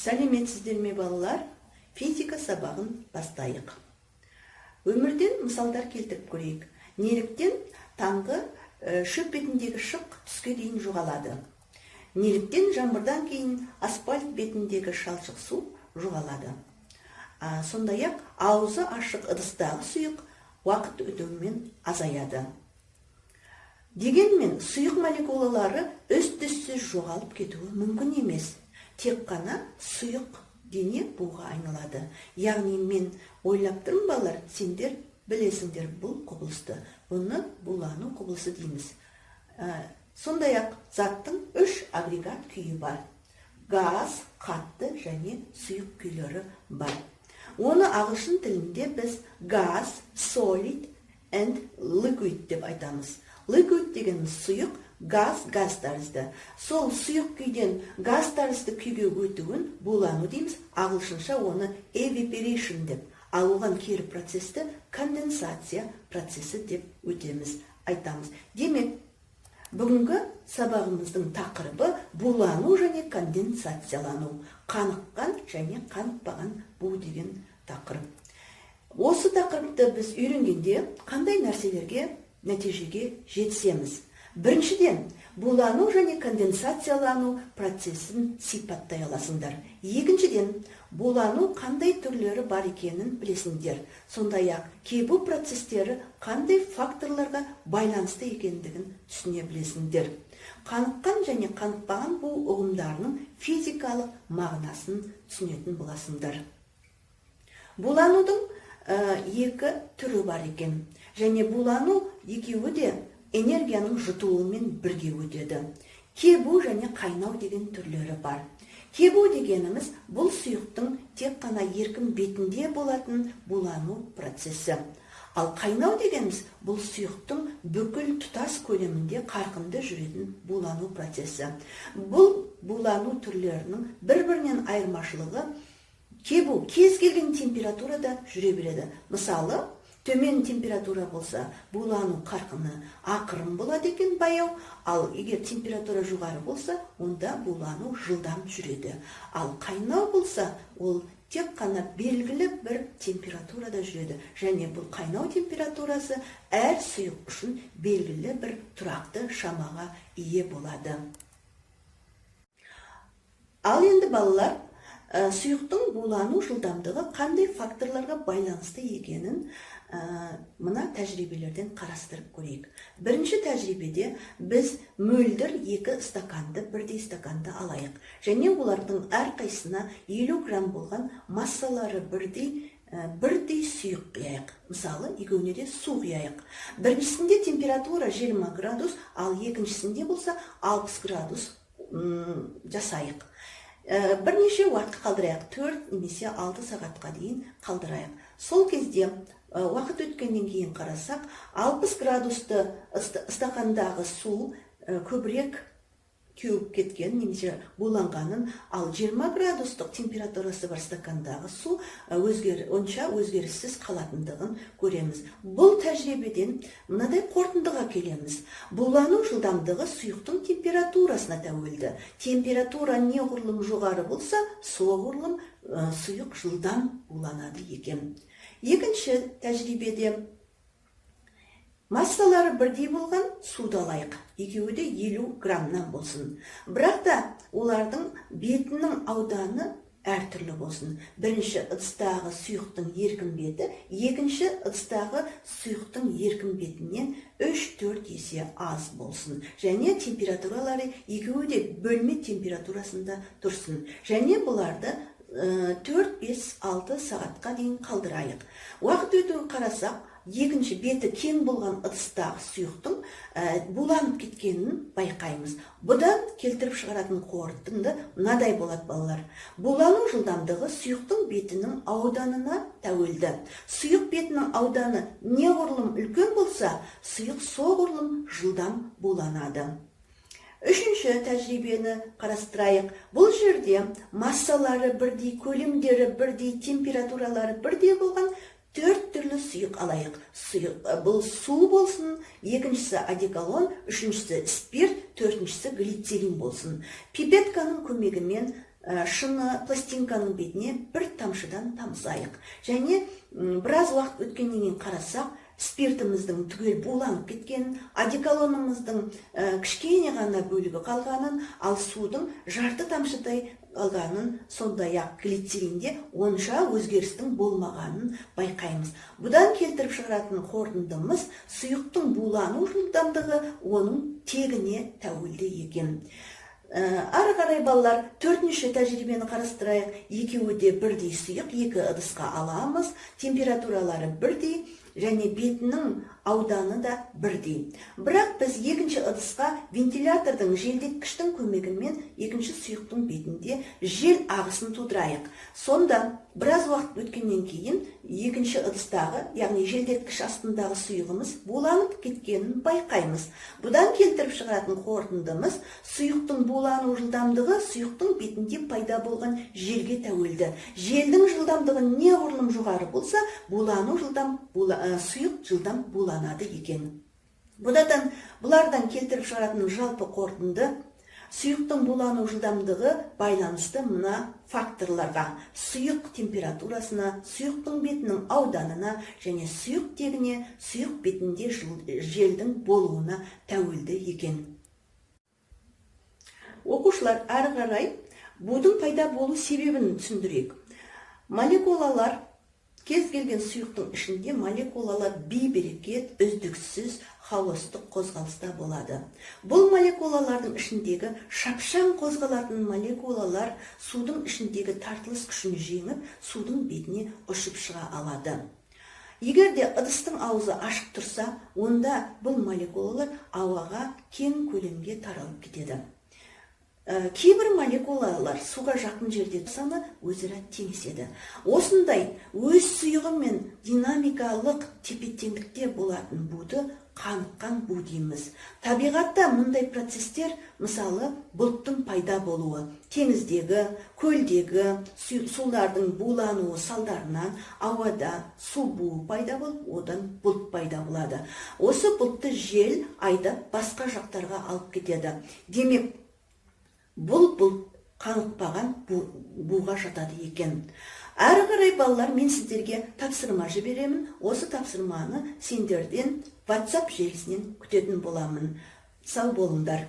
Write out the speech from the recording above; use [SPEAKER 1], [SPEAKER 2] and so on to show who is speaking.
[SPEAKER 1] Сәлеметсіздер ме балалар? Физика сабағын бастайық. Өмірден мысалдар келтіріп көрейік. Неліктен таңғы шөп бетіндегі шық түске дейін жоғалады? Неліктен жаңбырдан кейін асфальт бетіндегі шалшық су жоғалады? Сондай-ақ аузы ашық ыдыстағы сұйық уақыт өтуімен азаяды. Дегенмен сұйық молекулалары із-түзсіз жоғалып кетуі мүмкін емес. Тек қана сұйық дене буға айналады. Яғни мен ойлап тұрмын балалар, сендер білесіңдер бұл құбылысты. Бұны булану құбылысы дейміз. Сондай-ақ заттың үш агрегат күйі бар. Газ, қатты және сұйық күйлері бар. Оны ағылшын тілінде біз газ, solid and liquid деп айтамыз. Liquid деген сұйық, газ тәрізді. Сол сұйық күйден газ тәрізді күйге өтуін булану дейміз. Ағылшынша оны evaporation деп, ал оған кері процесті конденсация процесі деп айтамыз. Демек, бүгінгі сабағымыздың тақырыбы булану және конденсациялану. Қаныққан және қанықпаған бу деген тақырып. Осы тақырыпты біз үйренгенде қандай нәрселерге нәтижеге жетсеміз? Біріншіден, булану және конденсациялану процесін сипаттай аласыңдар. Екіншіден, булану қандай түрлері бар екенін білесіңдер. Сондай-ақ кебу процестері қандай факторларға байланысты екендігін түсіне білесіңдер. Қаныққан және қанықпаған бу ұғымдарының физикалық мағынасын түсінетін боласыңдар. Буланудың екі түрі бар екен. Және булану екеуі де энергияның жұтылуымен бірге өтеді. Кебу және қайнау деген түрлері бар. Кебу дегеніміз бұл сұйықтың тек қана еркін бетінде болатын булану процесі. Ал қайнау дегеніміз бұл сұйықтың бүкіл тұтас көлемінде қарқынды жүретін булану процесі. Бұл булану түрлерінің бір-бірінен айырмашылығы кебу кез келген температурада жүре береді. Мысалы, төмен температура болса, булану қарқыны ақырын болады екен, баяу, ал егер температура жоғары болса, онда булану жылдам жүреді. Ал қайнау болса, ол тек қана белгілі бір температурада жүреді. Және бұл қайнау температурасы әр сұйық үшін белгілі бір тұрақты шамаға ие болады. Ал енді балалар, сұйықтың булану жылдамдығы қандай факторларға байланысты екенін мына тәжірибелерден қарастырып көрейік. Бірінші тәжірибеде біз мөлдір екі стаканды бірдей стаканды алайық. Және олардың әрқайсысына 50 грамм болған массалары бірдей сұйық құяйық. Мысалы, екеуіне де су құяйық. Біріншісінде температура 20 градус, ал екіншісінде болса 60 градус жасайық. Бірнеше уақыт қалдырайық, 4 немесе 6 сағатқа дейін қалдырайық. Сол кезде уақыт өткеннен кейін қарасақ, 60 градусты стақандағы су көбірек кеуіп кеткен, немесе буланғанын, ал 20 градустық температурасы бар стакандағы су онша өзгеріссіз қалатындығын көреміз. Бұл тәжірибеден мынадай қорытындыға келеміз. Булану жылдамдығы сұйықтың температурасына тәуелді. Температура неғұрлым жоғары болса, соғұрлым сұйық жылдам буланады екен. Екінші тәжірибеде массалары бірдей болған суды алайық. Екеуі де 50 граммнан болсын. Бірақ та олардың бетінің ауданы әртүрлі болсын. Бірінші ыдыстағы сұйықтың еркін беті, екінші ыдыстағы сұйықтың еркін бетінен 3-4 есе аз болсын. Және температуралары екеуі де бөлме температурасында тұрсын. Және бұларды 4-5-6 сағатқа дейін қалдырайық. Уақыт өтуін қарасақ, екінші беті кен болған ыдыстағы сұйықтың буланып кеткенін байқаймыз. Бұдан келтіріп шығаратын қорытынды мынадай болады балалар. Булану жылдамдығы сұйықтың бетінің ауданына тәуелді. Сұйық бетінің ауданы неғұрлым үлкен болса, сұйық соғұрлым жылдам буланады. Үшінші тәжірибені қарастырайық. Бұл жерде массалары бірдей, көлемдері бірдей, температуралары бірдей болған 4 түрлі сұйық алайық. Бұл су болсын, екіншісі одеколон, үшіншісі спирт, төртіншісі глицерин болсын. Пипетканың көмегімен шыны пластинканың бетіне бір тамшыдан тамызайық. Және біраз уақыт өткеннен кейін қарасақ, спиртіміздің түгел буланып кеткенін, одеколонымыздың кішкене ғана бөлігі қалғанын, ал судың жарты тамшыдай қалғанын, сондай-ақ глицеринде онша өзгерістің болмағанын байқаймыз. Бұдан келтіріп шығаратын қорытындымыз сұйықтың булану жылдамдығы оның тегіне тәуелді екен. Ары қарай балалар, төртінші тәжірибені қарастырайық. Екеуі де бірдей сұйық, екі ыдысқа аламыз, температуралары бірдей, және бетінің ауданы да бірдей. Бірақ біз екінші ыдысқа вентилятордың желдеткіштің көмегімен екінші сұйықтың бетінде жел ағысын тудырайық. Сонда біраз уақыт өткеннен кейін екінші ыдыстағы, яғни желдеткіш астындағы сұйығымыз буланып кеткенін байқаймыз. Бұдан келтіріп шығаратын қорытындымыз сұйықтың булану жылдамдығы сұйықтың бетінде пайда болған желге тәуелді. Желдің жылдамдығы неғұрлым жоғары болса, сұйық жылдам буланады екен. Бұлардан келтіріп шығаратын жалпы қорытынды сұйықтың булану жылдамдығы байланысты мына факторларға: сұйық температурасына, сұйықтың бетінің ауданына және сұйық тегіне, сұйық бетінде желдің болуына тәуелді екен. Оқушылар, ары қарай будың пайда болу себебін түсіндірейік. Молекулалар, кез келген сұйықтың ішінде молекулалар бейберекет, үздіксіз, хаостық қозғалыста болады. Бұл молекулалардың ішіндегі шапшаң қозғалатын молекулалар судың ішіндегі тартылыс күшін жеңіп, судың бетіне ұшып шыға алады. Егер де ыдыстың аузы ашық тұрса, онда бұл молекулалар ауаға кең көлемге таралып кетеді. Кейбір молекулалар суға жақын жерде саны өзара теңеседі. Осындай өз сұйығымен динамикалық тепе-теңдікте болатын буды қаныққан бу дейміз. Табиғатта мұндай процестер, мысалы, бұлттың пайда болуы, теңіздегі, көлдегі сулардың булануы салдарынан ауада су буы пайда болып, одан бұлт пайда болады. Осы бұлтты жел айдап басқа жақтарға алып кетеді. Демек, бұл қанықпаған буға жатады екен. Әрі қарай балалар, мен сіздерге тапсырма жіберемін. Осы тапсырманы сендерден WhatsApp желісінен күтетін боламын. Сау болыңдар.